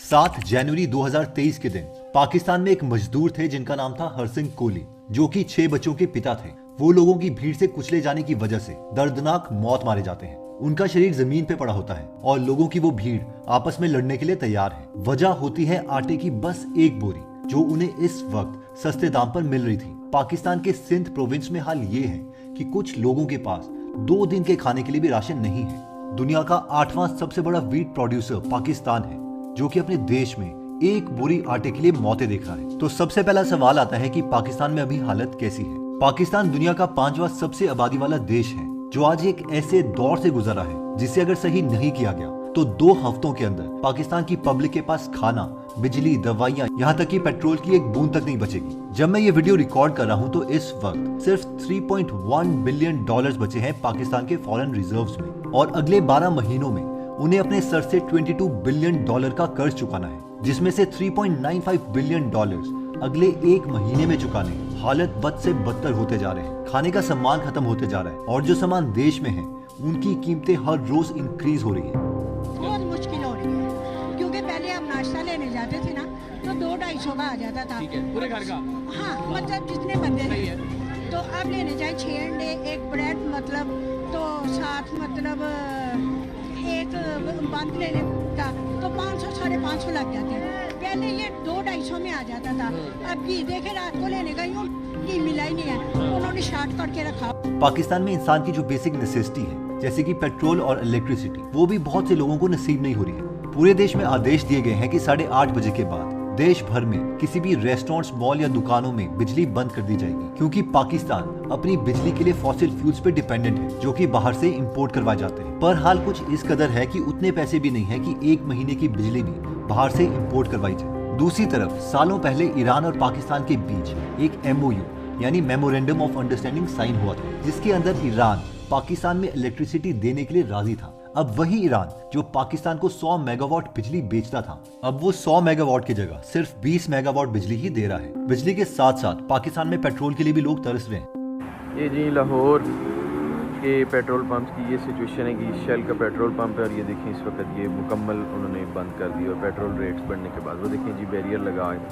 7 जनवरी 2023 के दिन पाकिस्तान में एक मजदूर थे जिनका नाम था हरसिंह कोहली, जो कि 6 बच्चों के पिता थे। वो लोगों की भीड़ से कुचले जाने की वजह से दर्दनाक मौत मारे जाते हैं। उनका शरीर जमीन पे पड़ा होता है और लोगों की वो भीड़ आपस में लड़ने के लिए तैयार है। वजह होती है आटे की बस एक बोरी, जो उन्हें इस वक्त सस्ते दाम पर मिल रही थी। पाकिस्तान के सिंध प्रोविंस में हाल ये है कि कुछ लोगों के पास 2 दिन के खाने के लिए भी राशन नहीं है। दुनिया का 8वां सबसे बड़ा वीट प्रोड्यूसर पाकिस्तान है, जो कि अपने देश में एक बोरी आटे के लिए मौतें देख रहा है। तो सबसे पहला सवाल आता है कि पाकिस्तान में अभी हालत कैसी है। पाकिस्तान दुनिया का 5वां सबसे आबादी वाला देश है, जो आज एक ऐसे दौर से गुजरा है जिसे अगर सही नहीं किया गया तो 2 हफ्तों के अंदर पाकिस्तान की पब्लिक के पास खाना, बिजली, दवाइयाँ, यहाँ तक कि पेट्रोल की एक बूंद तक नहीं बचेगी। जब मैं ये वीडियो रिकॉर्ड कर रहा हूँ तो इस वक्त सिर्फ 3.1 बिलियन डॉलर्स बचे हैं पाकिस्तान के फॉरेन रिजर्व्स में, और अगले 12 महीनों में उन्हें अपने सर से 22 बिलियन डॉलर का कर्ज चुकाना है, जिसमें से 3.95 बिलियन डॉलर्स अगले 1 महीने में चुकाने। हालत बद से बदतर होते जा रहे हैं, खाने का सामान खत्म होते जा रहा है, और जो सामान देश में है उनकी कीमतें हर रोज इंक्रीज हो रही है। बहुत मुश्किल हो रही है, क्योंकि पहले हम नाश्ता लेने जाते थे ना तो 200-250 का आ जाता था। ठीक है, पूरे घर का। हाँ, मतलब जितने बंदे थे, तो अब लेने जाए 6 अंडे, एक ब्रेड, मतलब तो साथ मतलब एक बंद लेने का तो 500-550 लग जाते हैं। पहले ये 200-250 में आ जाता था। अब घी देखे रात को लेने का यूँ घी मिला ही नहीं है, उन्होंने शार्ट करके रखा। पाकिस्तान में इंसान की जो बेसिक नेसेसिटी है, जैसे कि पेट्रोल और इलेक्ट्रिसिटी, वो भी बहुत से लोगों को नसीब नहीं हो रही है। पूरे देश में आदेश दिए गए हैं कि 8:30 बजे के बाद देश भर में किसी भी रेस्टोरेंट्स, मॉल या दुकानों में बिजली बंद कर दी जाएगी, क्योंकि पाकिस्तान अपनी बिजली के लिए फॉसिल फ्यूल्स पे डिपेंडेंट है, जो कि बाहर से इंपोर्ट करवाए जाते हैं। पर हाल कुछ इस कदर है कि उतने पैसे भी नहीं है कि 1 महीने की बिजली भी बाहर से इंपोर्ट करवाई जाए। दूसरी तरफ सालों पहले ईरान और पाकिस्तान के बीच एक MOU यानी मेमोरेंडम ऑफ अंडरस्टैंडिंग साइन हुआ था, जिसके अंदर ईरान पाकिस्तान में इलेक्ट्रिसिटी देने के लिए राजी था। अब वही ईरान जो पाकिस्तान को 100 मेगावाट बिजली बेचता था, अब वो 100 मेगावाट की जगह सिर्फ 20 मेगावाट बिजली ही दे रहा है। बिजली के साथ साथ पाकिस्तान में पेट्रोल के लिए भी लोग तरस रहे हैं। ये जी लाहौर के पेट्रोल पंप की ये सिचुएशन है कि शेल का पेट्रोल पंप है, और ये देखें इस वक्त ये मुकम्मल उन्होंने बंद कर दी, और पेट्रोल रेट्स बढ़ने के बाद वो देखें जी बैरियर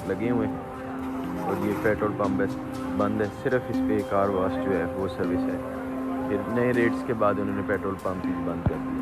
लगे हुए हैं, और ये पेट्रोल पंप बंद है। सिर्फ इस पे कार वाश जो है वो सर्विस है। फिर नए रेट्स के बाद उन्होंने पेट्रोल पंप भी बंद कर दिए।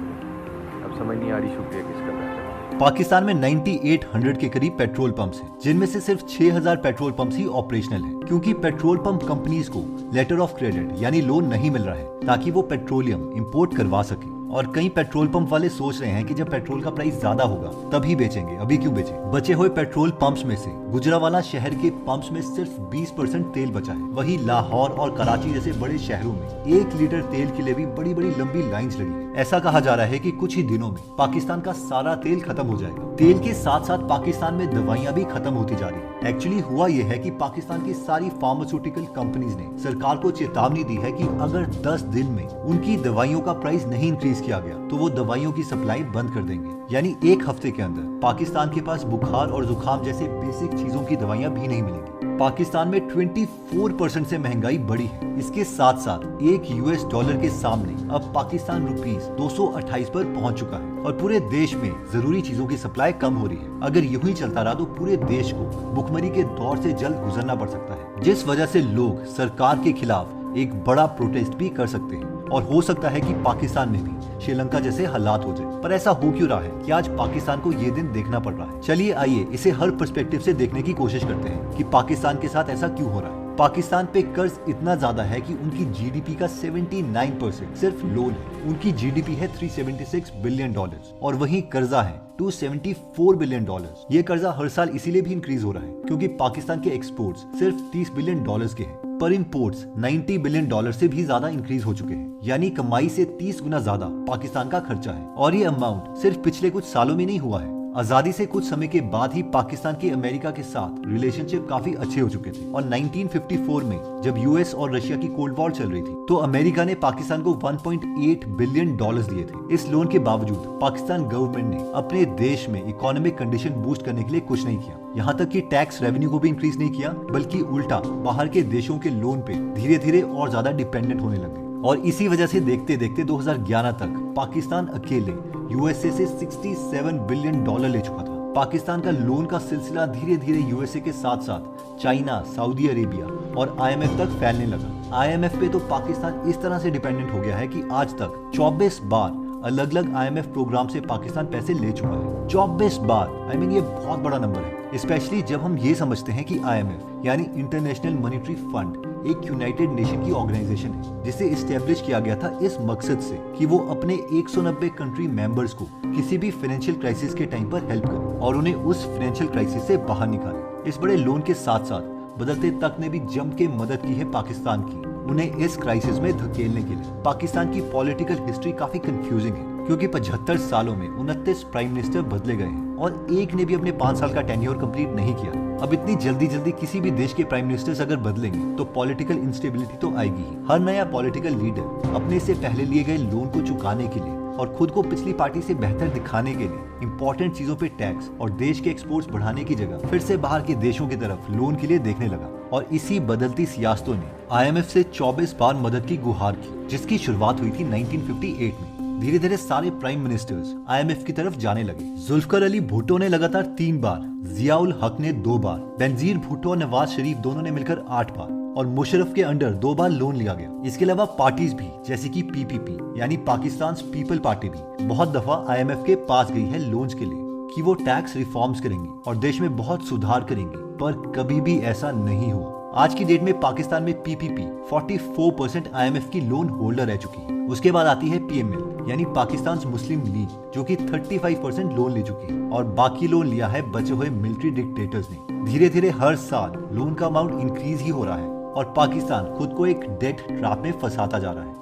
अब समझ नहीं आ रही शुक्रिया किसका पैसा। पाकिस्तान में 9800 के करीब पेट्रोल पंप्स हैं, जिनमें से सिर्फ 6000 पेट्रोल पंप्स ही ऑपरेशनल हैं, क्योंकि पेट्रोल पंप कंपनीज को लेटर ऑफ क्रेडिट यानी लोन नहीं मिल रहा है ताकि वो पेट्रोलियम इंपोर्ट करवा सके। और कई पेट्रोल पंप वाले सोच रहे हैं कि जब पेट्रोल का प्राइस ज्यादा होगा तभी बेचेंगे, अभी क्यों बेचें। बचे हुए पेट्रोल पंप्स में से गुजरावाला शहर के पंप्स में सिर्फ 20% तेल बचा है। वहीं लाहौर और कराची जैसे बड़े शहरों में 1 लीटर तेल के लिए भी बड़ी बड़ी लंबी लाइंस लगी है। ऐसा कहा जा रहा है कि कुछ ही दिनों में पाकिस्तान का सारा तेल खत्म हो जाएगा। तेल के साथ साथ पाकिस्तान में दवाइयाँ भी खत्म होती जा रही है। एक्चुअली हुआ यह है कि पाकिस्तान की सारी फार्मास्यूटिकल कंपनीज ने सरकार को चेतावनी दी है कि अगर 10 दिन में उनकी दवाइयों का प्राइस नहीं इंक्रीज किया गया तो वो दवाइयों की सप्लाई बंद कर देंगे। यानी 1 हफ्ते के अंदर पाकिस्तान के पास बुखार और जुकाम जैसे बेसिक चीजों की दवाइयाँ भी नहीं मिलेंगी। पाकिस्तान में 24% से महंगाई बढ़ी है। इसके साथ साथ $1 के सामने अब पाकिस्तान रुपीस 228 पर पहुंच चुका है, और पूरे देश में जरूरी चीजों की सप्लाई कम हो रही है। अगर यूं ही चलता रहा तो पूरे देश को भुखमरी के दौर से जल्द गुजरना पड़ सकता है, जिस वजह से लोग सरकार के खिलाफ एक बड़ा प्रोटेस्ट भी कर सकते हैं, और हो सकता है कि पाकिस्तान में भी श्रीलंका जैसे हालात हो जाए। पर ऐसा हो क्यों रहा है कि आज पाकिस्तान को ये दिन देखना पड़ रहा है? चलिए आइए इसे हर पर्सपेक्टिव से देखने की कोशिश करते हैं कि पाकिस्तान के साथ ऐसा क्यों हो रहा है। पाकिस्तान पे कर्ज इतना ज्यादा है कि उनकी GDP का 79% सिर्फ लोन है। उनकी GDP है $376 बिलियन, और वहीं कर्जा है $274 बिलियन। ये कर्जा हर साल इसीलिए भी इंक्रीज हो रहा है क्योंकि पाकिस्तान के एक्सपोर्ट्स सिर्फ $30 बिलियन के हैं, पर इंपोर्ट्स $90 बिलियन से भी ज्यादा इंक्रीज हो चुके हैं। यानी कमाई से 30 गुना ज्यादा पाकिस्तान का खर्चा है, और ये अमाउंट सिर्फ पिछले कुछ सालों में नहीं हुआ है। आजादी से कुछ समय के बाद ही पाकिस्तान के अमेरिका के साथ रिलेशनशिप काफी अच्छे हो चुके थे, और 1954 में जब US और रशिया की कोल्ड वॉर चल रही थी तो अमेरिका ने पाकिस्तान को $1.8 बिलियन दिए थे। इस लोन के बावजूद पाकिस्तान गवर्नमेंट ने अपने देश में इकोनॉमिक कंडीशन बूस्ट करने के लिए कुछ नहीं किया। यहाँ तक कि टैक्स रेवेन्यू को भी इंक्रीज नहीं किया, बल्कि उल्टा बाहर के देशों के लोन पे धीरे धीरे और ज्यादा डिपेंडेंट होने लगे। और इसी वजह से देखते देखते 2011 तक पाकिस्तान अकेले USA से $67 बिलियन ले चुका था। पाकिस्तान का लोन का सिलसिला धीरे धीरे यूएसए के साथ साथ चाइना, सऊदी अरेबिया और आईएमएफ तक फैलने लगा। आईएमएफ पे तो पाकिस्तान इस तरह से डिपेंडेंट हो गया है कि आज तक 24 बार अलग अलग आईएमएफ प्रोग्राम से पाकिस्तान पैसे ले चुका है। 24 बार, ये बहुत बड़ा नंबर है, स्पेशली जब हम ये समझते हैं कि आईएमएफ यानी इंटरनेशनल मॉनेटरी फंड एक यूनाइटेड नेशन की ऑर्गेनाइजेशन है जिसे इस्टेब्लिश किया गया था इस मकसद से कि वो अपने 190 कंट्री मेंबर्स को किसी भी फाइनेंशियल क्राइसिस के टाइम पर हेल्प करे और उन्हें उस फाइनेंशियल क्राइसिस से बाहर निकाले। इस बड़े लोन के साथ साथ बदलते तक ने भी जम के मदद की है पाकिस्तान की, उन्हें इस क्राइसिस में धकेलने के लिए। पाकिस्तान की पॉलिटिकल हिस्ट्री काफी कंफ्यूजिंग है क्योंकि 75 सालों में 29 प्राइम मिनिस्टर बदले गए हैं और एक ने भी अपने 5 साल का टेन्योर कंप्लीट नहीं किया। अब इतनी जल्दी किसी भी देश के प्राइम मिनिस्टर्स अगर बदलेंगे तो पॉलिटिकल इंस्टेबिलिटी तो आएगी ही। हर नया पॉलिटिकल लीडर अपने से पहले लिए गए लोन को चुकाने के लिए और खुद को पिछली पार्टी से बेहतर दिखाने के लिए इंपॉर्टेंट चीजों पे टैक्स और देश के एक्सपोर्ट्स बढ़ाने की जगह फिर से बाहर के देशों की तरफ लोन के लिए देखने लगा। और इसी बदलती सियासतों ने आईएमएफ से 24 बार मदद की गुहार की, जिसकी शुरुआत हुई थी 1958 में। धीरे धीरे सारे प्राइम मिनिस्टर्स आईएमएफ की तरफ जाने लगे। जुल्फिकार अली भुट्टो ने लगातार 3 बार, जियाउल हक ने 2 बार, बेनजीर भुट्टो और नवाज शरीफ दोनों ने मिलकर 8 बार और मुशर्रफ के अंडर 2 बार लोन लिया गया। इसके अलावा पार्टीज भी जैसे कि पीपीपी यानी पाकिस्तान पीपल पार्टी भी बहुत दफा आईएमएफ के पास गई है लोन्स के लिए कि वो टैक्स रिफॉर्म्स करेंगी और देश में बहुत सुधार करेंगी, पर कभी भी ऐसा नहीं हुआ। आज की डेट में पाकिस्तान में पीपीपी 44% आईएमएफ की लोन होल्डर रह चुकी है। उसके बाद आती है पीएमएल यानी पाकिस्तान मुस्लिम लीग जो कि 35% लोन ले चुकी है और बाकी लोन लिया है बचे हुए मिलिट्री डिक्टेटर्स ने। धीरे धीरे हर साल लोन का अमाउंट इंक्रीज ही हो रहा है और पाकिस्तान खुद को एक डेट ट्रैप में फंसाता जा रहा है।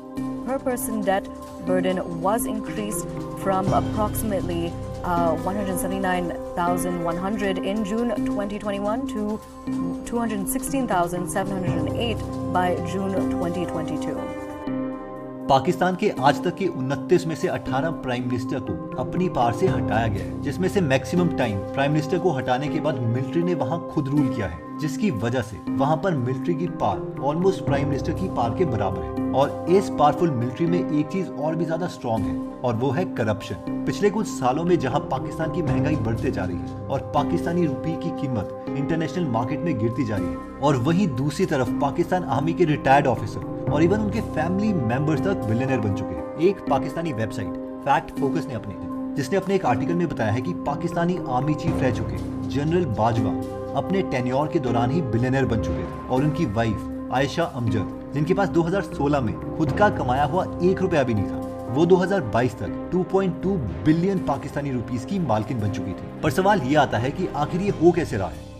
Per person debt burden was increased from approximately 179,100 in June 2021 to 216,708 by June 2022. Pakistan के आज तक के 29 में से 18 प्राइम मिनिस्टर को अपनी पावर से हटाया गया है, जिसमें से मैक्सिमम टाइम प्राइम मिनिस्टर को हटाने के बाद मिलिट्री ने वहां खुद रूल किया है, जिसकी वजह से वहां पर मिलिट्री की पावर ऑलमोस्ट प्राइम मिनिस्टर की पावर के बराबर है। और इस पावरफुल मिलिट्री में एक चीज और भी ज्यादा स्ट्रॉन्ग है और वो है करप्शन। पिछले कुछ सालों में जहां पाकिस्तान की महंगाई बढ़ते जा रही है और पाकिस्तानी रुपये की कीमत इंटरनेशनल मार्केट में गिरती जा रही है, और वहीं दूसरी तरफ पाकिस्तान आर्मी के रिटायर्ड ऑफिसर और इवन उनके फैमिली मेंबर्स तक बिलियनर बन चुके हैं। एक पाकिस्तानी वेबसाइट फैक्ट फोकस ने जिसने अपने एक आर्टिकल में बताया है कि पाकिस्तानी आर्मी चीफ रह चुके जनरल बाजवा अपने टेन्योर के दौरान ही बिलियनर बन चुके थे और उनकी वाइफ आयशा अमजद, जिनके पास 2016 में खुद का कमाया हुआ 1 रुपया भी नहीं था, वो 2022 तक 2.2 बिलियन पाकिस्तानी रुपीस की मालकिन बन चुकी थी। पर सवाल ये आता है कि आखिर ये हो कैसे रहा है।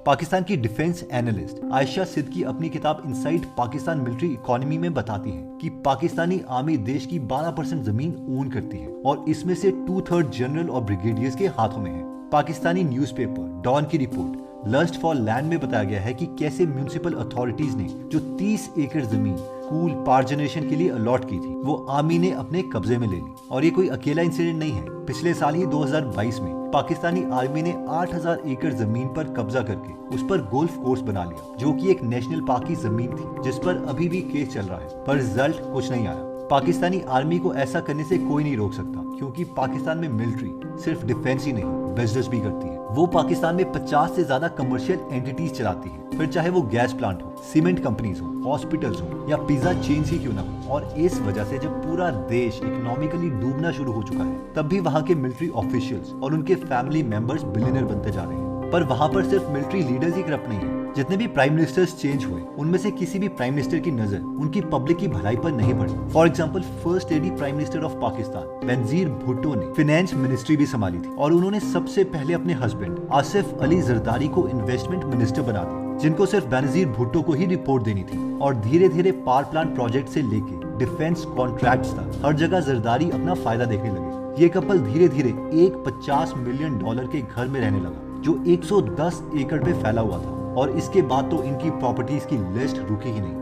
पाकिस्तान की डिफेंस एनालिस्ट आयशा सिद्दीकी अपनी किताब इनसाइड पाकिस्तान मिलिट्री इकोनॉमी में बताती है कि पाकिस्तानी आर्मी देश की 12% जमीन ओन करती है और इसमें से 2/3 जनरल और ब्रिगेडियर्स के हाथों में है। पाकिस्तानी न्यूज़पेपर डॉन की रिपोर्ट लस्ट फॉर लैंड में बताया गया है कि कैसे म्युनिसिपल अथॉरिटीज ने जो 30 एकड़ जमीन स्कूल पावर जनरेशन के लिए अलॉट की थी वो आर्मी ने अपने कब्जे में ले ली। और ये कोई अकेला इंसिडेंट नहीं है। पिछले साल ही 2022 में पाकिस्तानी आर्मी ने 8000 एकड़ जमीन पर कब्जा करके उस पर गोल्फ कोर्स बना लिया, जो कि एक नेशनल पार्क की जमीन थी, जिस पर अभी भी केस चल रहा है, पर रिजल्ट कुछ नहीं आया। पाकिस्तानी आर्मी को ऐसा करने से कोई नहीं रोक सकता, क्योंकि पाकिस्तान में मिलिट्री सिर्फ डिफेंस ही नहीं बिजनेस भी करती है। वो पाकिस्तान में 50 से ज्यादा कमर्शियल एंटिटीज चलाती है, फिर चाहे वो गैस प्लांट हो, सीमेंट कंपनीज हो, हॉस्पिटल्स हो या पिज्जा चेन्स ही क्यों ना हो। और इस वजह से जब पूरा देश इकोनॉमिकली डूबना शुरू हो चुका है, तब भी वहाँ के मिलिट्री ऑफिशियल्स और उनके फैमिली मेंबर्स बिलियनर बनते जा रहे हैं। पर वहाँ पर सिर्फ मिलिट्री लीडर्स ही करप्ट नहीं है। जितने भी प्राइम मिनिस्टर्स चेंज हुए, उनमें से किसी भी प्राइम मिनिस्टर की नजर उनकी पब्लिक की भलाई पर नहीं पड़ी। For example, first lady prime minister of Pakistan Benazir Bhutto ने फाइनेंस मिनिस्ट्री भी संभाली थी और उन्होंने सबसे पहले अपने हस्बैंड आसिफ अली जरदारी को इन्वेस्टमेंट मिनिस्टर बना दिया, जिनको सिर्फ बेनजीर भुट्टो को ही रिपोर्ट देनी थी। और धीरे धीरे पावर प्लांट प्रोजेक्ट से लेके डिफेंस कॉन्ट्रैक्ट्स तक हर जगह जरदारी अपना फायदा देखने लगे। ये कपल धीरे धीरे एक $50 मिलियन के घर में रहने लगा, जो 110 एकड़ पे फैला हुआ था। और इसके बाद तो इनकी प्रॉपर्टीज की लिस्ट रुकी ही नहीं।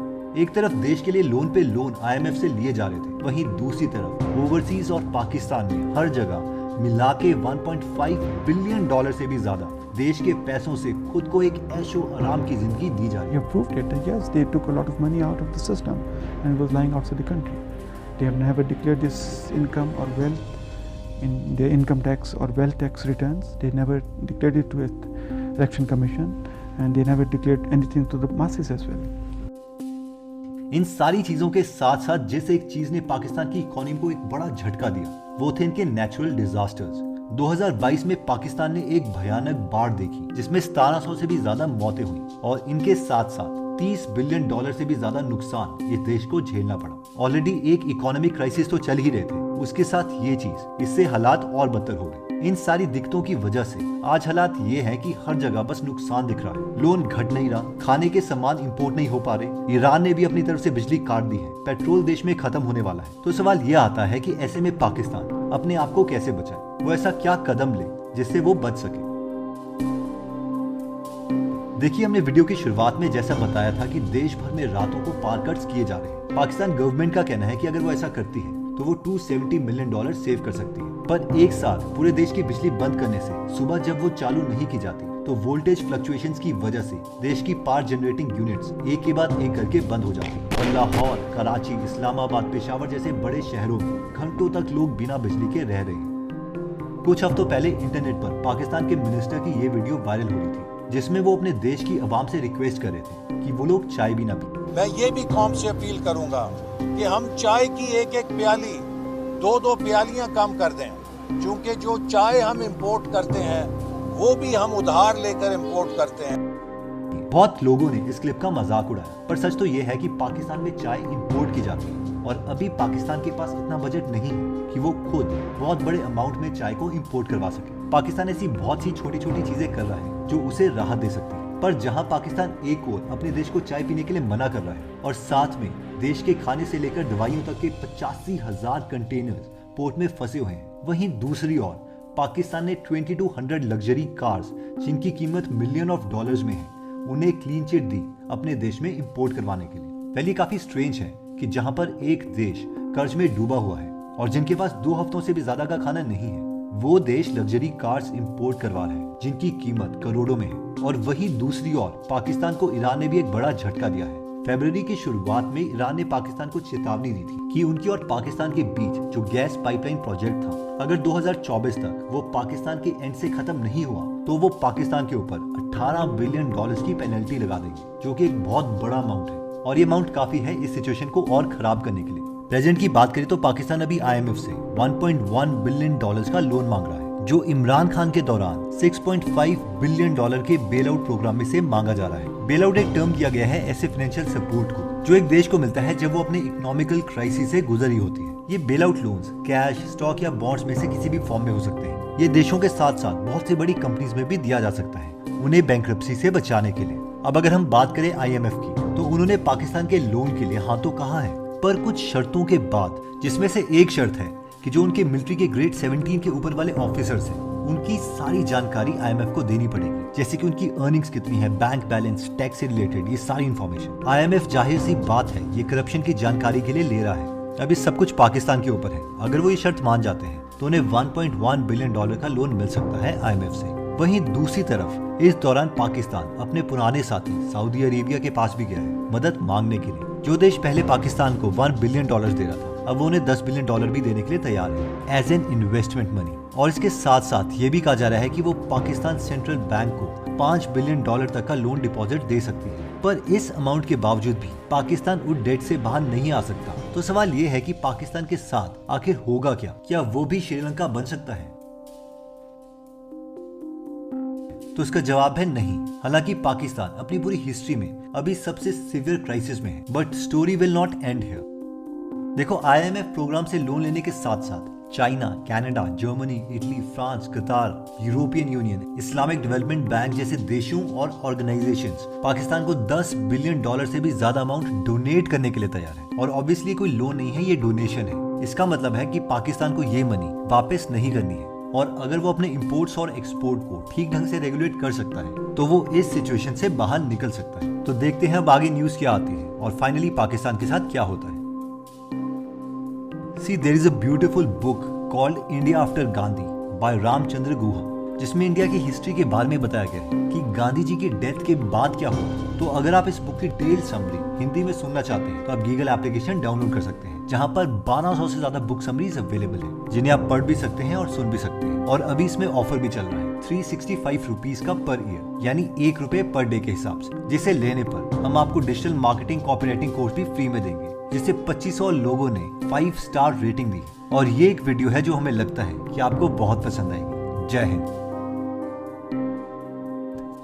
एक तरफ देश के लिए लोन पे लोन आईएमएफ से लिए जा रहे थे, वहीं दूसरी तरफ ओवरसीज और पाकिस्तान में हर जगह मिला के $1.5 बिलियन से भी ज्यादा देश के पैसों से खुद को एक ऐशो आराम की जिंदगी दी जा रही है। proved it that yes, they took a lot of money out of the system and was lying outside the country. They have never declared this income or wealth in their income tax or wealth tax returns. They never declared it with Election Commission, and they never declared anything to the masses as well. इन सारी चीजों के साथ साथ जिस एक चीज ने पाकिस्तान की इकोनॉमी को एक बड़ा झटका दिया वो थे इनके नेचुरल डिजास्टर्स। 2022 में पाकिस्तान ने एक भयानक बाढ़ देखी जिसमें 1700 से भी ज्यादा मौतें हुई और इनके साथ साथ $30 बिलियन से भी ज्यादा नुकसान इस देश को झेलना पड़ा। ऑलरेडी एक इकोनॉमिक क्राइसिस तो चल ही रहे थे, उसके साथ ये चीज, इससे हालात और बदतर हो गए। इन सारी दिक्कतों की वजह से आज हालात ये हैं कि हर जगह बस नुकसान दिख रहा है। लोन घट नहीं रहा, खाने के सामान इंपोर्ट नहीं हो पा रहे, ईरान ने भी अपनी तरफ से बिजली काट दी है, पेट्रोल देश में खत्म होने वाला है। तो सवाल ये आता है कि ऐसे में पाकिस्तान अपने आप को कैसे बचाए, वो ऐसा क्या कदम ले जिससे वो बच सके। देखिए, हमने वीडियो की शुरुआत में जैसा बताया था कि देश भर में रातों को पावर कट्स किए जा रहे हैं। पाकिस्तान गवर्नमेंट का कहना है कि अगर वो ऐसा करती है तो वो $270 मिलियन सेव कर सकती है। पर एक साथ पूरे देश की बिजली बंद करने से सुबह जब वो चालू नहीं की जाती तो वोल्टेज फ्लक्चुएशंस की वजह से देश की पावर जनरेटिंग यूनिट्स एक के बाद एक करके बंद हो जाती और लाहौर, कराची, इस्लामाबाद, पेशावर जैसे बड़े शहरों में घंटों तक लोग बिना बिजली के रह रहे हैं। कुछ हफ्तों पहले इंटरनेट पर पाकिस्तान के मिनिस्टर की ये वीडियो वायरल हो रही थी जिसमें वो अपने देश की आवाम से रिक्वेस्ट कर रहे थे कि वो लोग चाय भी ना पी। मैं ये भी कौम से अपील करूंगा कि हम चाय की एक एक प्याली, दो प्यालियां कम कर दें, क्योंकि जो चाय हम इंपोर्ट करते हैं वो भी हम उधार लेकर इंपोर्ट करते हैं। बहुत लोगों ने इस क्लिप का मजाक उड़ाया, पर सच तो ये है कि पाकिस्तान में चाय इंपोर्ट की जाती है और अभी पाकिस्तान के पास इतना बजट नहीं है कि वो खुद बहुत बड़े अमाउंट में चाय को इंपोर्ट करवा सके। पाकिस्तान ऐसी बहुत सी छोटी छोटी चीजें कर रहा है जो उसे राहत दे सकती है। पर जहां पाकिस्तान एक ओर अपने देश को चाय पीने के लिए मना कर रहा है और साथ में देश के खाने से लेकर दवाइयों तक के 85,000 कंटेनर्स पोर्ट में फंसे हुए हैं, वहीं दूसरी ओर पाकिस्तान ने 2200 लग्जरी कार्स जिनकी कीमत $मिलियन में है उन्हें क्लीन चिट दी अपने देश में इंपोर्ट करवाने के लिए। पहले काफी स्ट्रेंज है कि जहां पर एक देश कर्ज में डूबा हुआ है और जिनके पास 2 हफ्तों से भी ज्यादा का खाना नहीं है, वो देश लग्जरी कार्स इंपोर्ट करवा रहा है जिनकी कीमत करोड़ों में है। और वहीं दूसरी ओर पाकिस्तान को ईरान ने भी एक बड़ा झटका दिया है। फरवरी की शुरुआत में ईरान ने पाकिस्तान को चेतावनी दी थी कि उनकी और पाकिस्तान के बीच जो गैस पाइपलाइन प्रोजेक्ट था, अगर 2024 तक वो पाकिस्तान के एंड से खत्म नहीं हुआ तो वो पाकिस्तान के ऊपर $18 बिलियन की पेनल्टी लगा देंगे, जो कि एक बहुत बड़ा अमाउंट है। और ये अमाउंट काफी है इस सिचुएशन को और खराब करने के लिए। प्रेजेंट की बात करें तो पाकिस्तान अभी IMF से $1.1 बिलियन का लोन मांग रहा है, जो इमरान खान के दौरान $6.5 बिलियन के बेल आउट प्रोग्राम में से मांगा जा रहा है। बेल आउट एक टर्म किया गया है ऐसे फाइनेंशियल सपोर्ट को जो एक देश को मिलता है जब वो अपने इकोनॉमिकल क्राइसिस से गुजरी होती है। ये bail out loans cash, stock या बॉन्ड्स में से किसी भी फॉर्म में हो सकते हैं। ये देशों के साथ साथ बहुत सी बड़ी कंपनीज में भी दिया जा सकता है उन्हें बैंकरप्सी से बचाने के लिए। अब अगर हम बात करें IMF की, तो उन्होंने पाकिस्तान के लोन के लिए हाँ तो कहा है, पर कुछ शर्तों के बाद, जिसमें से एक शर्त है कि जो उनके मिलिट्री के ग्रेड 17 के ऊपर वाले ऑफिसर्स हैं उनकी सारी जानकारी IMF को देनी पड़ेगी, जैसे कि उनकी अर्निंग्स कितनी है, बैंक बैलेंस, टैक्स से रिलेटेड, ये सारी इंफॉर्मेशन। IMF जाहिर सी बात है ये करप्शन की जानकारी के लिए ले रहा है। अब ये सब कुछ पाकिस्तान के ऊपर है। अगर वो ये शर्त मान जाते हैं तो उन्हें $1.1 बिलियन का लोन मिल सकता है IMF से। वहीं दूसरी तरफ इस दौरान पाकिस्तान अपने पुराने साथी सऊदी अरेबिया के पास भी गया है मदद मांगने के लिए। जो देश पहले पाकिस्तान को $1 बिलियन दे रहा था, अब वो उन्हें $10 बिलियन भी देने के लिए तैयार है एज एन इन्वेस्टमेंट मनी। और इसके साथ साथ ये भी कहा जा रहा है कि वो पाकिस्तान सेंट्रल बैंक को $5 बिलियन तक का लोन डिपॉजिट दे सकती है। पर इस अमाउंट के बावजूद भी पाकिस्तान उस डेट से बाहर नहीं आ सकता। तो सवाल ये है कि पाकिस्तान के साथ आखिर होगा क्या? क्या वो भी श्रीलंका बन सकता है? तो इसका जवाब है नहीं। हालांकि पाकिस्तान अपनी पूरी हिस्ट्री में अभी सबसे सीवियर क्राइसिस में है, but story will not end here. देखो, IMF प्रोग्राम से लोन लेने के साथ साथ China, Canada, Germany, Italy, France, Qatar, European Union, Islamic Development Bank जैसे देशों और ऑर्गेनाइजेशंस पाकिस्तान को $10 बिलियन से भी ज्यादा अमाउंट डोनेट करने के लिए तैयार है। और ऑब्वियसली कोई लोन नहीं है, ये डोनेशन है। इसका मतलब है कि पाकिस्तान को ये मनी वापस नहीं करनी है, और अगर वो अपने इंपोर्ट्स और एक्सपोर्ट को ठीक ढंग से रेगुलेट कर सकता है तो वो इस सिचुएशन से बाहर निकल सकता है। तो देखते हैं अब आगे न्यूज क्या आती है और फाइनली पाकिस्तान के साथ क्या होता है। See, there is a beautiful book called India After Gandhi by Ramachandra Guha, जिसमें इंडिया की हिस्ट्री के बारे में बताया गया है कि गांधी जी की डेथ के बाद क्या हुआ। तो अगर आप इस बुक की डिटेल समरी हिंदी में सुनना चाहते हैं तो आप गूगल एप्लीकेशन डाउनलोड कर सकते हैं, जहां पर 1200 से ज्यादा बुक समरीज अवेलेबल है, जिन्हें आप पढ़ भी सकते हैं और सुन भी सकते हैं। और अभी इसमें ऑफर भी चल रहा है 365 रुपीज का पर ईयर, यानी 1 रुपए पर डे के हिसाब से, जिसे लेने पर हम आपको डिजिटल मार्केटिंग कॉपीराइटिंग कोर्स भी फ्री में देंगे, जिसे 2500 लोगों ने 5 स्टार रेटिंग दी। और ये एक वीडियो है जो हमें लगता है कि आपको बहुत पसंद आएगी। जय हिंद।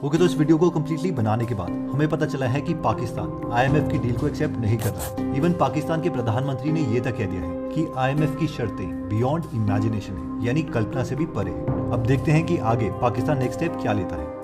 ओके, तो इस वीडियो को कम्प्लीटली बनाने के बाद हमें पता चला है कि पाकिस्तान IMF की डील को एक्सेप्ट नहीं कर रहा है। इवन पाकिस्तान के प्रधानमंत्री ने यह तक कह दिया है कि IMF की शर्तें बियॉन्ड इमेजिनेशन है, यानी कल्पना से भी परे है। अब देखते हैं कि आगे पाकिस्तान नेक्स्ट स्टेप क्या लेता है।